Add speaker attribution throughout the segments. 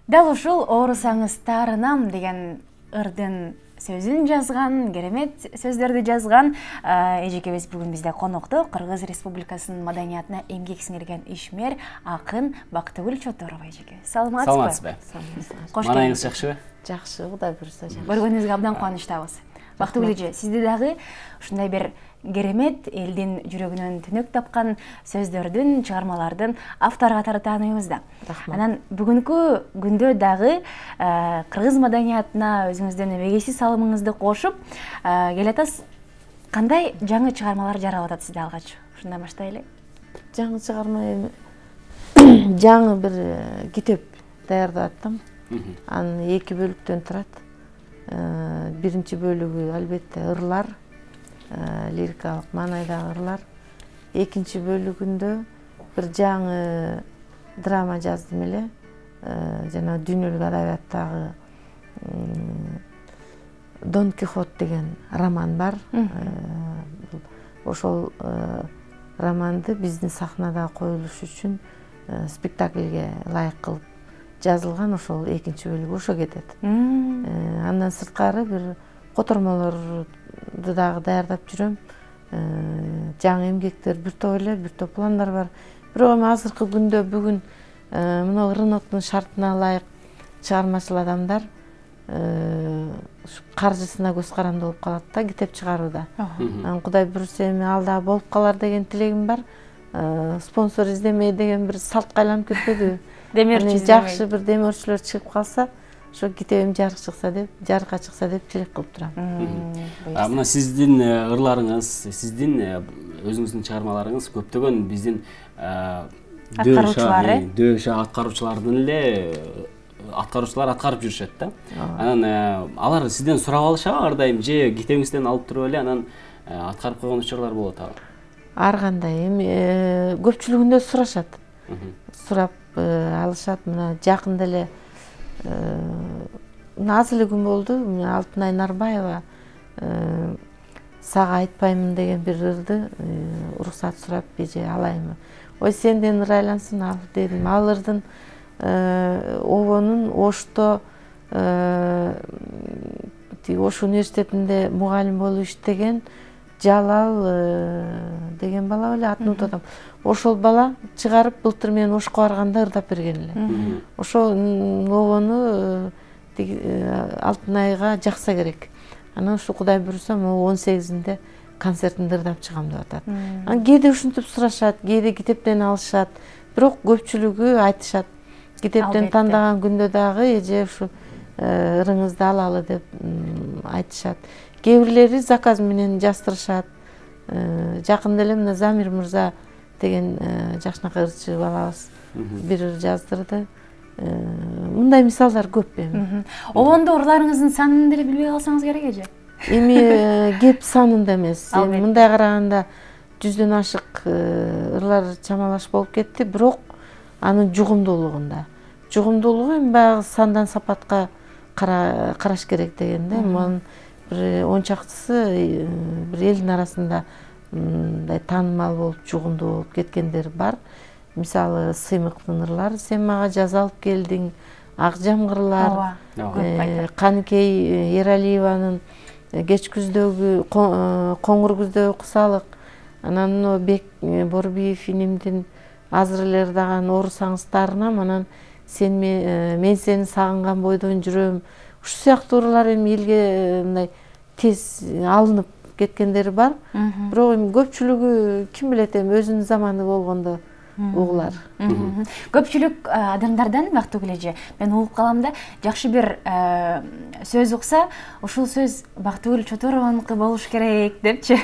Speaker 1: Дал ушул оорусаңыздарынам деген ырдын сөзүн жазган, керемет сөздөрдү жазган эжекебиз бүгүн бизде конокто. Кыргыз Республикасынын маданиятына эмгек сиңирген ишмер, акын Бактыгүл Чоторова эжеке. Саламатсызбы?
Speaker 2: Саламатсызбы. Манайыңыз жакшыбы?
Speaker 3: Жакшы, Кудай буйруса жакшы.
Speaker 1: Көргөнүңүзгө абдан кубанычтабыз. Бактыгүл эже, сизди дагы ушундай бир керемет элдин жүрөгүнөн түнөк тапкан сөздөрдүн, чыгармалардын автору катары тааныйбыз да. Анан бүгүнкү күндө дагы кыргыз маданиятына өзүңүздүн эбегейсиз салымыңызды кошуп келатасыз. Кандай жаңы чыгармалар жаралып атат сизде алгач? Ушундан баштайлы.
Speaker 3: Жаңы чыгарма жаңы бир китеп даярдап аттым. Анын 2 бөлүктөн турат. Биринчи бөлүгү албетте ырлар, лирикалык маанайдагы ырлар. Экинчи бөлүгүндө бир жаңы драма жаздым эле. Жана дүйнөлүк адабияттагы Дон Кихот деген роман бар. Ошол романды биздин сахнада коюлуш үчүн спектакльге ылайык кылып жазылган. Ошол экинчи бөлүгү ошо кетет. Андан сырткары бир котормолорду дагы даярдап жүрөм. Жаңы эмгектер бир топ эле, бир топ пландар бар. Бирок эми азыркы күндө бүгүн мына рыноктун шартына ылайык чыгармачыл адамдар каржысына көз каранды болуп калат да китеп чыгарууда. Кудай буйруса эми ал дагы болуп калар деген тилегим бар. Спонсор издемей деген бир салтка айланып кетпедиби? Демирчи жакшы бир демирчилер чыгып калса, ошо китебим жарыкка чыкса деп тилек кылып турам.
Speaker 2: Мына сиздин ырларыңыз, сиздин өзүңүздүн чыгармаларыңыз көптөгөн биздин аткаруучулардын эле аткаруучулар аткарып жүрүшөт да. Анан алар сизден сурап алышабы ар дайым же китебиңизден алып туруп эле анан аткарып койгон учурлар болот абы?
Speaker 3: Ар кандай эми көпчүлүгүндө сурашат. Сурап алышат. Мына жакында эле аз эле күн болду. Алтынай Нарбаева сага айтпаймын деген бир ырды уруксат сурап эже алайынбы? Ой, сенден ыр айлансын ал дедим. Ал ырдын обонун Ошто Ош университетинде мугалим болуп иштеген Жалал деген бала эле, атын унутуп атам. Ошол бала чыгарып былтыр мен Ошко барганда ырдап берген эле. Ошол обону Алтынайга жакса керек. Анан ушу Кудай буйруса 18-inde концертинде ырдап чыгам деп атат. Анан кээде ушинтип сурашат, кээде китептен алышат. Бирок көпчүлүгү айтышат. Китептен тандаган күндө дагы эже ушу ырыңызды алалы деп айтышат. Кээ бирлери заказ менен жаздырышат. Жакында эле мына Замир мырза деген жакшынакай ырчы балабыз бир ыр жаздырды. Мындай мисалдар көп эми.
Speaker 1: Обондо ырларыңыздын санын деле билбей калсаңыз керек эже.
Speaker 3: Эми кеп санында эмес. Мындай караганда 100дөн ашык ырлар чамалаш болуп кетти, бирок анын жугумдуулугунда. Жугумдуулугу эми баягы сандан сапатка караш керек дегенде, мынын бир 10 чактысы бир элдин арасында мындай таанымал болуп, жугумдуу болуп кеткендер бар. Мисалы Сыймыктын ырлары, сен мага жаза алып келдиң, ак жамгырлар, Каныкей Эралиеванын кеч күздөгү, коңур күздөгү кусалык, анан Бек Борбиев инимдин азыр эле ырдаган оорусаңыздарынам, анан мен сени сагынган бойдон жүрөм. Ушу сыяктуу ырлар эми элге мындай тез алынып кеткендери бар. Бирок эми көпчүлүгү ким билет эми өзүнүн заманы болгондо угулар.
Speaker 1: Көпчүлүк адамдардан Бактыгүл эже мен угуп калам да, жакшы бир сөз укса, ушул сөз Бактыгүл Чоторованыкы болуш керек депчи.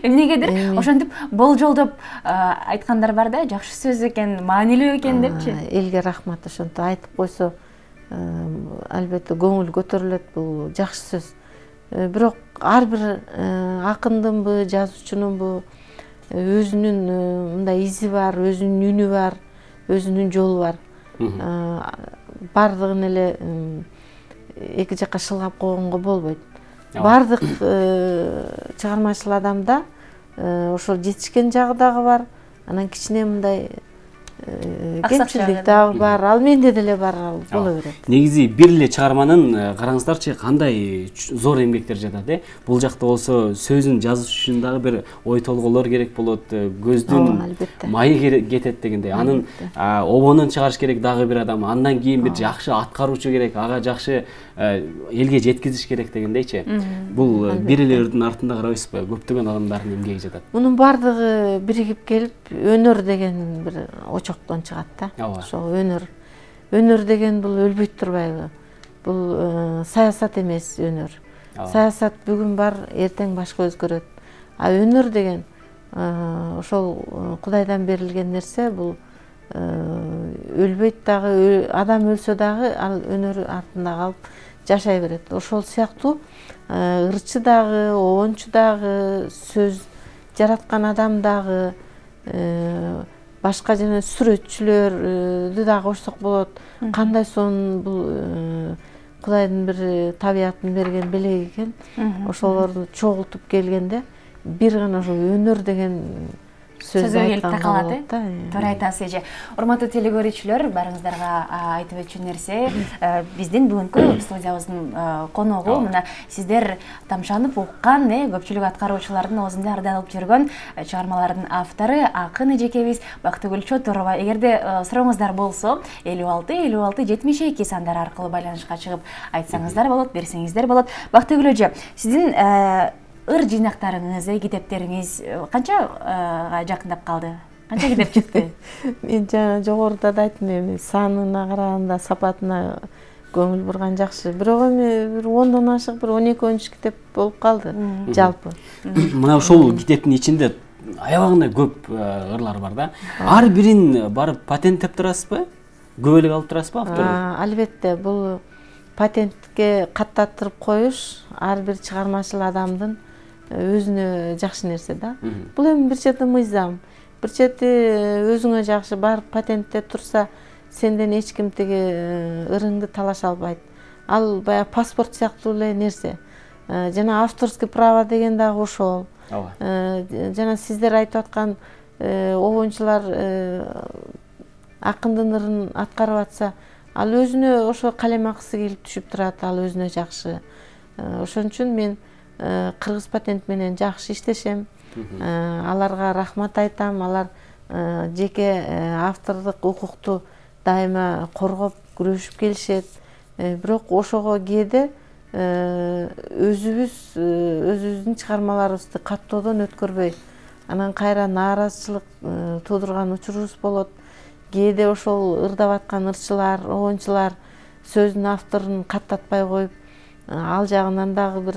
Speaker 1: Эмнегедир ошентип болжолдоп айткандар бар да, жакшы сөз экен, маанилүү экен депчи.
Speaker 3: Элге рахмат, ошентип айтып койсо албетте көңүл көтөрүлөт, бул жакшы сөз. Бирок ар бир акындынбы, жазуучунунбу өзүнүн мындай изи бар, өзүнүн үнү бар, өзүнүн жолу бар. Бардыгын эле эки жакка шылгап койгонго болбойт. Бардык чыгармачыл адамда ошол жетишкен жагы дагы бар. Анан кичине мындай кемчилик дагы бар, ал менде деле бар, ал боло берет.
Speaker 2: Негизи бир эле чыгарманын караңыздарчы кандай зор эмгектер жатат, бул жакта болсо сөзүн жазыш үчүн дагы бир ой толголор керек болот, көздүн майы кетет дегендей. Анын обонун чыгарыш керек дагы бир адам, андан кийин бир жакшы аткаруучу керек, ага жакшы элге жеткизиш керек дегендейчи. Бул бир эле өрдүн артында карабайсызбы? Көптөгөн адамдардын эмгеги жатат.
Speaker 3: Мунун баардыгы биригип келип өнөр деген бир очоктон чыгат да. Ошол өнөр деген бул өлбөйт турбайбы? Бул саясат эмес өнөр. Саясат бүгүн бар, эртең башка өзгөрөт. А өнөр деген ошол Кудайдан берилген нерсе, бул өлбөйт дагы, адам өлсө дагы ал өнөрү артында калып жашай берет. Ошол сыяктуу ырчы дагы, обончу дагы, сөз жараткан адам дагы, башка жана сүрөтчүлөрдү дагы кошсок болот. Кандай сонун бул Кудайдын бир табиятын берген белеги экен. Ошолорду чогултуп келгенде бир гана ошол өнөр деген сөзгө келип такалат, туура айтасыз эже. Урматтуу телекөрүүчүлөр, барыңыздарга айтып өтчү нерсе, биздин бүгүнкү студиябыздын коногу мына сиздер тамшанып уккан, көпчүлүк аткаруучулардын оозунда ырдалып жүргөн чыгармалардын автору акын эжекебиз Бактыгүл Чотурова. Эгерде сурооңуздар болсо 56 72 сандары аркылуу байланышка чыгып айтсаңыздар болот, берсеңиздер болот. Бактыгүл эже, сиздин ыр жыйнактарыңыз, китептериңиз канчага жакындап калды? Канча китеп чыкты? Мен жана жогоруда да айттым, эми санына караганда сапатына көңүл бурган жакшы. Бирок эми бир 10дон ашык, бир 12-13 китеп болуп калды жалпы.
Speaker 2: Мына ушул китептин ичинде аябагында көп ырлар бар да. Ар бирин барып патенттеп турасызбы? Көбөлүк алып турасызбы автору?
Speaker 3: Албетте, бул патентке каттаттырып коюш ар бир чыгармачыл адамдын өзүнө жакшы нерсе да. Бул эми бир чети мыйзам, бир чети өзүңө жакшы, барып патенттеп турса, сенден эч ким тиги ырыңды талаша албайт. Ал баягы паспорт сыяктуу эле нерсе. Жана авторский право деген дагы ошол. Жана сиздер айтып аткан обончулар акындын ырын аткарып атса, ал өзүнө ошо калемакысы келип түшүп турат, ал өзүнө жакшы. Ошон үчүн мен Кыргыз патент менен жакшы иштешем. Аларга рахмат айтам. Алар жеке автордук укукту дайыма коргоп, күрөшүп келишет. Бирок ошого кээде өзүбүздүн чыгармаларыбызды каттоодон өткөрбөй, анан кайра нааразычылык туудурган учурубуз болот. Кээде ошол ырдап аткан ырчылар, обончулар сөздүн авторун каттатпай коюп, ал жагынан дагы бир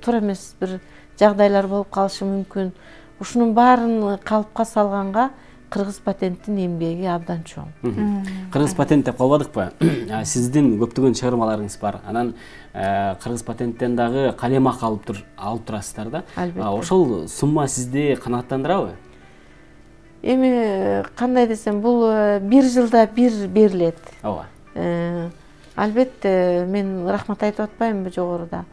Speaker 3: туура эмес бир жагдайлар болуп калышы мүмкүн. Ушунун баарын калыпка салганга Кыргыз патенттин эмгеги абдан чоң.
Speaker 2: Кыргыз патент деп калбадыкпы? Сиздин көптөгөн чыгармаларыңыз бар. Анан Кыргыз патенттен дагы калем акы алып турасыздар да. Ошол сумма сизди канааттандырабы?
Speaker 3: Эми кандай десем, бул бир жылда бир берилет. Албетте, мен рахмат айтып атпаймынбы жогоруда.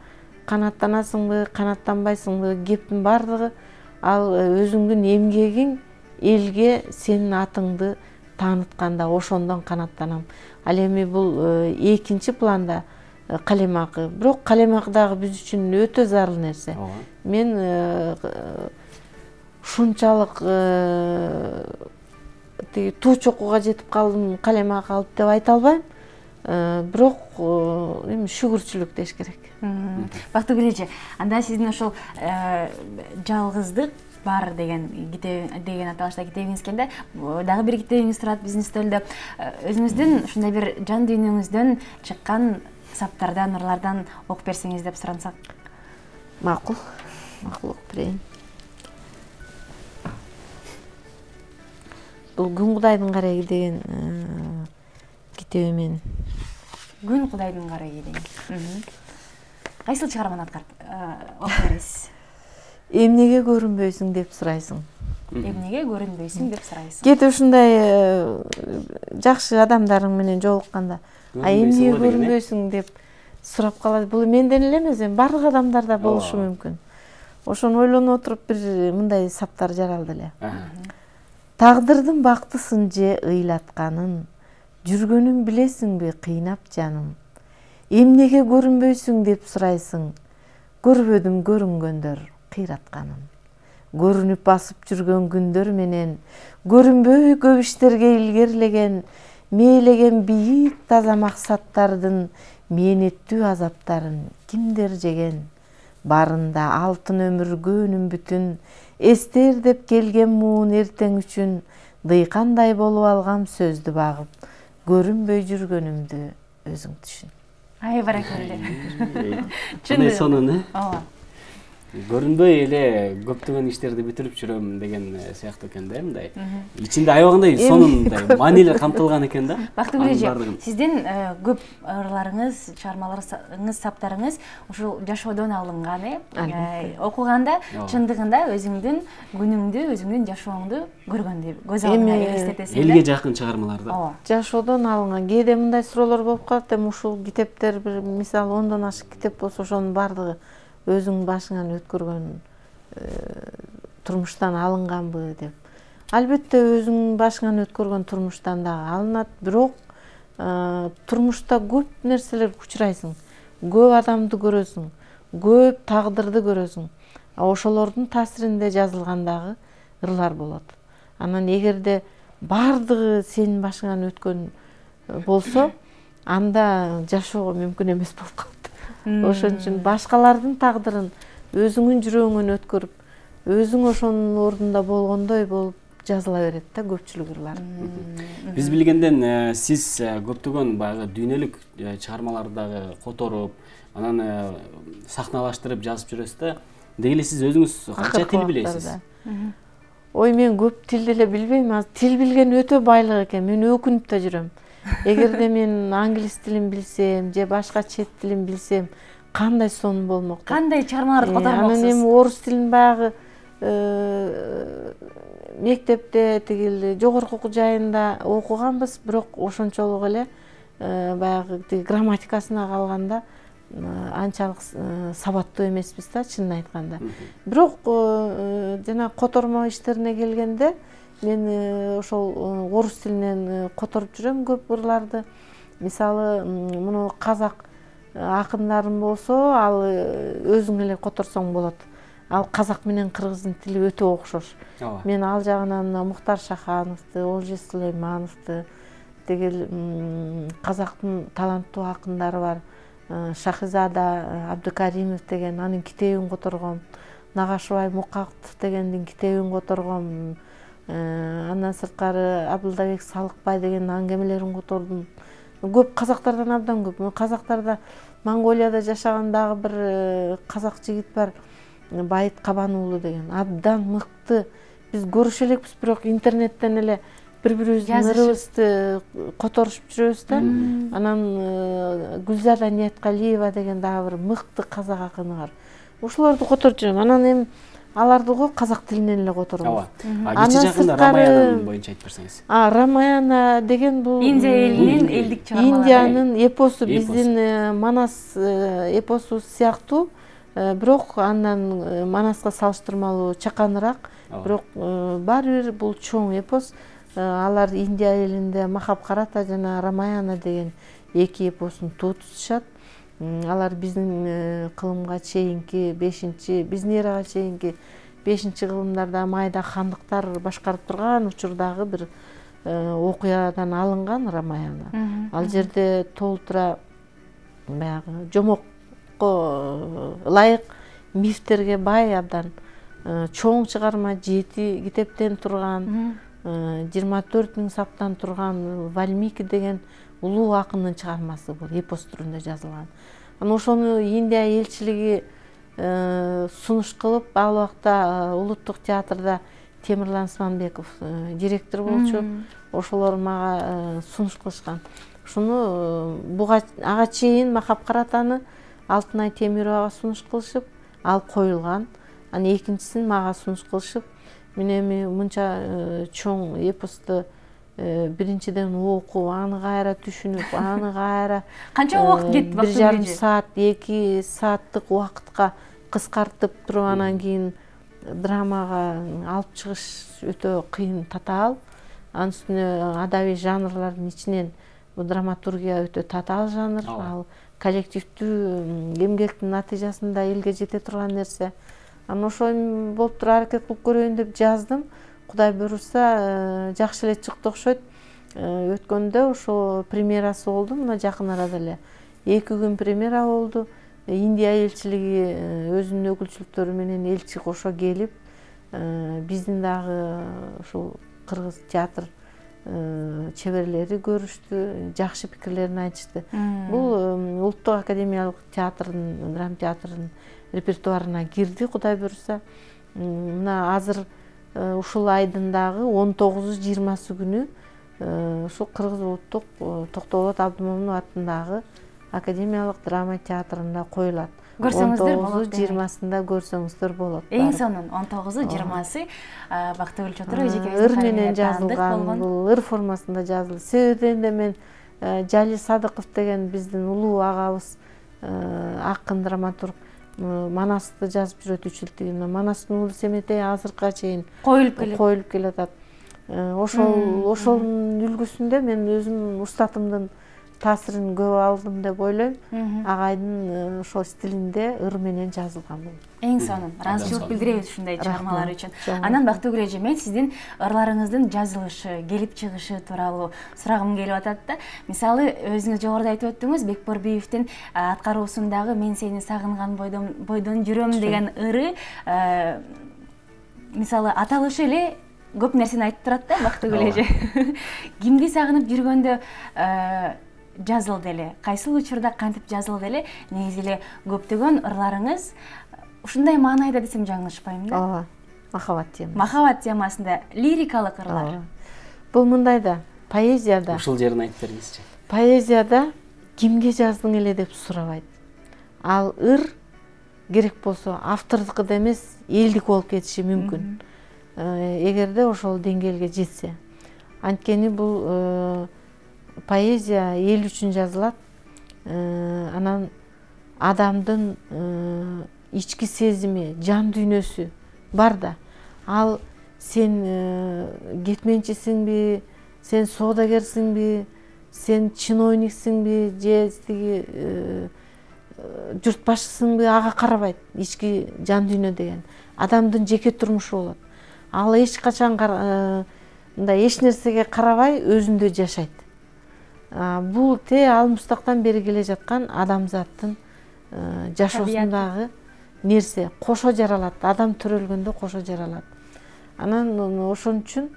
Speaker 3: Канааттанасыңбы, канааттанбайсыңбы, кептин бардыгы ал өзүңдүн эмгегиң элге сенин атыңды таанытканда ошондон канааттанам. Ал эми бул экинчи планда калем акы. Бирок калем акы дагы биз үчүн өтө зарыл нерсе. Мен ушунчалык туу чокуга жетип калдым, калем акы алып деп айта албайм. Бирок эми шүгүрчүлүк деш керек. Бактыгүл эже, анда сиздин ошол жалгыздык бар деген аталышта китебиңиз келди. Дагы бир китебиңиз турат биздин стөлдө. Өзүңүздүн ушундай бир жан дүйнөңүздөн чыккан саптардан, ырлардан окуп берсеңиз деп сурансак. Макул окуп берейин. Бул Күн Кудайдын карайы деген китеби мен. Күн Кудайдын карайы деген. Кайсыл чыгарманы окуп бересиз? Эмнеге көрүнбөйсүң деп сурайсың. Эмнеге көрүнбөйсүң деп сурайсың. Кээде ушундай жакшы адамдарың менен жолукканда, эмнеге көрүнбөйсүң деп сурап калат. Бул менден эле эмес, бардык адамдарда болушу мүмкүн. Ошону ойлонуп отуруп бир мындай саптар жаралды эле. Тагдырдын бактысын же ыйлатканын, жүргөнүн билесиңби кыйнап жаным. Эмнеге көрүнбөйсүң деп сурайсың, көрбөдүм көрүнгөндөр кыйратканын. Көрүнүп басып жүргөн күндөр менен, көрүнбөй көп иштерге илгерлеген, мээлеген бийик таза максаттардын мээнеттүү азаптарын кимдер жеген? Барында алтын өмүргөнүн бүтүн, эстер деп келген муун эртең үчүн, дыйкандай болуп алгам сөздү багып, көрүнбөй жүргөнүмдү өзүң түшүн.
Speaker 1: Ай, баракелде.
Speaker 2: Чындай сонун, көрүнбөй эле көптөгөн иштерди бүтүрүп жүрөм деген сыяктуу экен да, мындай. Ичинде аябагандай сонун мындай маанилер камтылган экен да.
Speaker 1: Бактыгүл эже, сиздин көп ырларыңыз, чыгармаларыңыз, саптарыңыз ушул жашоодон алынган, окуганда чындыгында өзүңдүн күнүңдү, өзүңдүн жашооңду көргөндү көз алдыңа элестетесиң да.
Speaker 2: Элге жакын чыгармалар да.
Speaker 3: Жашоодон алынган. Кээде мындай суроолор болуп калат, ушул китептер бир мисалы 10дон ашык китеп болсо, ошонун баардыгы өзүң башыңан өткөргөн турмуштан алынганбы деп. Албетте өзүң башыңан өткөргөн турмуштан да алынат, бирок турмушта көп нерселерге учурайсың, көп адамды көрөсүң, көп тагдырды көрөсүң. Ошолордун таасиринде жазылган дагы ырлар болот. Анан эгерде баардыгы сенин башыңан өткөн болсо, анда жашоо мүмкүн эмес болуп калат. Ошон үчүн башкалардын тагдырын өзүңүн жүрөгүңөн өткөрүп, өзүң ошонун ордунда болгондой болуп жазыла берет да көпчүлүк ырлар.
Speaker 2: Биз билгенден сиз көптөгөн баягы дүйнөлүк чыгармаларды дагы которуп, анан сахналаштырып жазып жүрөсүз да. Деги эле сиз өзүңүз канча тил билесиз?
Speaker 3: Ой, мен көп тилди эле билбейм. Тил билген өтө байлык экен. Мен өкүнүп да жүрөм. Эгерде мен англис тилин билсем, же башка чет тилин билсем, кандай сонун болмок.
Speaker 1: Кандай чыгармаларды котормоксуз?
Speaker 3: Анан эми орус тилин баягы мектепте, тигил жогорку окуу жайында окуганбыз, бирок ошончолук эле баягы грамматикасына калганда анчалык сабаттуу эмеспиз да, чынын айтканда. Бирок жана котормо иштерине келгенде мен ошол орус тилинен которуп жүрөм көп ырларды. Мисалы, муну казак акындарым болсо, ал өзүң эле которсоң болот. Ал казак менен кыргыздын тили өтө окшош. Мен ал жагынан Мухтар Шахановду, Олжес Сулеймановду, тигил казактын таланттуу акындары бар, Шахизада Абдыкаримов деген анын китебин которгом, Нагашыбай Мукактов дегендин китебин которгом. Андан сырткары Абдылдабек Салыкбай деген аңгемелерин котордум. Көп казактардан абдан көп. Казактарда Монголияда жашаган дагы бир казак жигит бар, Байыт Кабан уулу деген. Абдан мыкты. Биз көрүшө элекпиз, бирок интернеттен эле бири-бирибиздин ырыбызды которушуп жүрөбүз да. Анан Гүлзада Ниеткалиева деген дагы бир мыкты казак акыны бар. Ошолорду которуп жүрөм. Анан эми аларды казак тилинен эле которобуз.
Speaker 2: Кече жакында Рамаяна боюнча айтып берсеңиз.
Speaker 3: Рамаяна деген бул
Speaker 1: Индия элинин элдик чыгармалары.
Speaker 3: Индиянын эпосу, биздин Манас эпосу сыяктуу, бирок андан Манаска салыштырмалуу чаканыраак, бирок баары бир бул чоң эпос. Алар Индия элинде Махабхарата жана Рамаяна деген эки эпосун туутушат. Алар биздин кылымга чейинки биздин эрага чейинки 5-кылымдарда майда хандыктар башкарып турган учурдагы бир окуядан алынган Рамаяна. Ал жерде толтура баягы жомокко ылайык мифтерге бай абдан чоң чыгарма, 7 китептен турган, 24 000 саптан турган Вальмики деген улуу акындын чыгармасы бул, эпос түрүндө жазылган. Анан ошону Индия элчилиги сунуш кылып, ал убакта улуттук театрда Темирлан Сманбеков директор болчу. Ошолор мага сунуш кылышкан. Ушуну ага чейин Махабхаратаны Алтынай Темировага сунуш кылышып, ал коюлган. Анан экинчисин мага сунуш кылышып, мен эми мынча чоң эпосту биринчиден окуп, аны кайра түшүнүп, аны кайра
Speaker 1: канча убакыт кетти?
Speaker 3: 1,5 саат, 2 сааттык убакытка кыскартып туруп, анан кийин драмага алып чыгыш өтө кыйын, татаал. Анын үстүнө адабий жанрлардын ичинен бул драматургия өтө татаал жанр. Ал коллективдүү эмгектин натыйжасында элге жете турган нерсе. Анан ошо болуп туруп аракет кылып көрөйүн деп жаздым. Кудай буйруса жакшы эле чыкты окшойт. Өткөндө ошо премьерасы болду, мына жакын арада эле. 2 күн премьера болду. Индия элчилиги өзүнүн өкүлчүлүктөрү менен элчи кошо келип, биздин дагы ушул кыргыз театр чеберлери көрүштү, жакшы пикирлерин айтышты. Бул Улуттук академиялык театрдын, драма театрынын репертуарына кирди, кудай буйруса. Мына азыр ушул айдын дагы 19-20 күнү ушул Кыргыз Улуттук Токтоболот Абдымомунов атындагы академиялык драма театрында коюлат. 19-20-сында көрсөңүздөр болот.
Speaker 1: Эң сонун 19-20-сы Бактыгүл Чотур эжекебиздин
Speaker 3: ыр менен жазылган, бул ыр формасында жазылды. Себебинде мен Жали Садыков деген биздин улуу агабыз, акын драматург, Манасты жазып жүрөт 3 жыл тигин. Манастын уулу Семетей азыркыга чейин коюлуп келатат. Ошонун үлгүсүндө мен өзүм устатымдын таасирин көп алдым деп ойлойм. Агайдын ошол стилинде ыр менен жазылган бул.
Speaker 1: Эң сонун. Ыраазычылык билдиребиз ушундай чыгармалар үчүн. Анан Бактыгүл эже, мен сиздин ырларыңыздын жазылышы, келип чыгышы тууралуу сурагым келип атат да. Мисалы, өзүңүз жогоруда айтып өттүңүз, Бекборбиевдин аткаруусундагы Мен сени сагынган бойдон жүрөм деген ыры, мисалы, аталышы эле көп нерсени айтып турат да, Бактыгүл эже. Кимди сагынып жүргөндө жазылды эле, кайсыл учурда кантип жазылды эле, негизи эле көптөгөн ырларыңыз ушундай маанайда десем жаңылышпайм да.
Speaker 3: Ооба, махабат темасы.
Speaker 1: Махабат темасында лирикалык ырлар.
Speaker 3: Бул мындай да, поэзияда.
Speaker 2: Ушул жерин айтып бериңизчи.
Speaker 3: Поэзияда кимге жаздың эле деп сурабайт. Ал ыр керек болсо автордуку да эмес, элдик болуп кетиши мүмкүн. Эгерде ошол деңгээлге жетсе. Анткени бул поэзия эл үчүн жазылат. Анан адамдын ички сезими, жан дүйнөсү бар да. Ал сен кетменчисиңби, сен соодагерсиңби, сен чиновниксиңби, же тиги журт башчысыңбы, ага карабайт. Ички жан дүйнө деген адамдын жеке турмушу болот. Ал эч качан мындай эч нерсеге карабай өзүндө жашайт. Бул алымыстактан бери келе жаткан адамзаттын жашоосундагы нерсе, кошо жаралат. Адам төрөлгөндө кошо жаралат. Анан ошон үчүн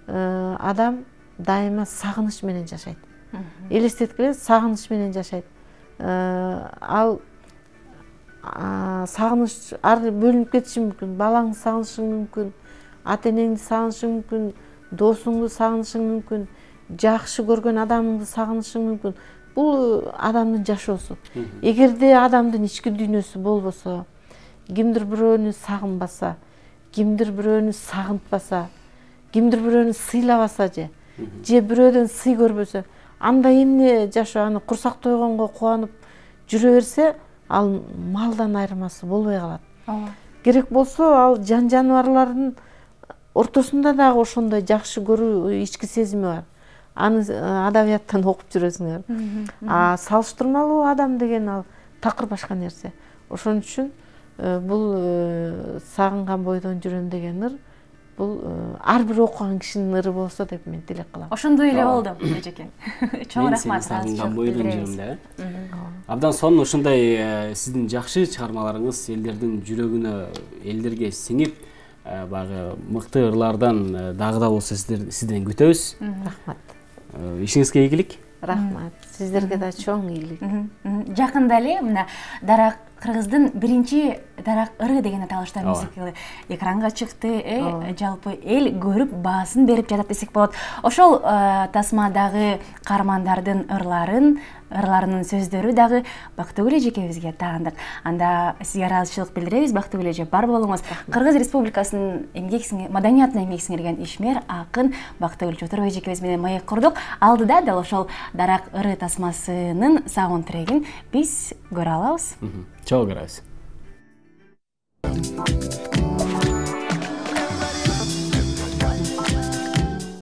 Speaker 3: адам дайыма сагыныч менен жашайт. Элестеткиле сагыныч менен жашайт. Ал сагыныч бөлүнүп кетиши мүмкүн. Балаңды сагынышың мүмкүн, ата энеңди сагынышың мүмкүн, досуңду сагынышың мүмкүн, жакшы көргөн адамыңды сагынышың мүмкүн. Бул адамдын жашоосу. Эгерде адамдын ички дүйнөсү болбосо, кимдир бирөөнү сагынбаса, кимдир бирөөнү сагынтпаса, кимдир бирөөнү сыйлабаса же бирөөдөн сый көрбөсө, анда эмне жашоо? Аны курсак тойгонго кубанып жүрө берсе, ал малдан айырмасы болбой калат. Керек болсо, ал жаныбарлардын ортосунда дагы ошондой жакшы көрүү ички сезими бар. Аны адабияттан окуп жүрөсүңөр. Салыштырмалуу адам деген ал такыр башка нерсе. Ошон үчүн бул сагынган бойдон жүрөм деген ыр, бул ар бир окуган кишинин ыры болсо деп мен тилек кылам.
Speaker 1: Ошондой эле болду, эжеке. Чоң рахмат.
Speaker 2: Мен сени сагынган бойдон жүрөм деп. Абдан сонун ушундай сиздин жакшы чыгармаларыңыз элдердин жүрөгүнө, элдерге сиңип, багы мыкты ырлардан дагы да болсо сизден күтөбүз.
Speaker 3: Рахмат.
Speaker 2: Ишиңизге ийгилик.
Speaker 3: Рахмат. Сиздерге да чоң ийгилик.
Speaker 1: Жакында эле мына Дарак Кыргыздын биринчи дарак ыры деген аталышта мюзикл экранга чыкты. Жалпы эл көрүп баасын берип жатат десек болот. Ошол тасмадагы каармандардын ырларынын сөздөрү дагы Бактыгүл эжекебизге таандык. Анда сизге ыраазычылык билдиребиз, Бактыгүл эже, бар болуңуз. Кыргыз Республикасынын маданиятына эмгек сиңирген ишмер, акын Бактыгүл Чотур эжекебиз менен маек курдук. Алдыда дал ошол дарак ыры тасмасынын саундтрегин биз көрө алабыз.
Speaker 2: Чоң көрөбүз.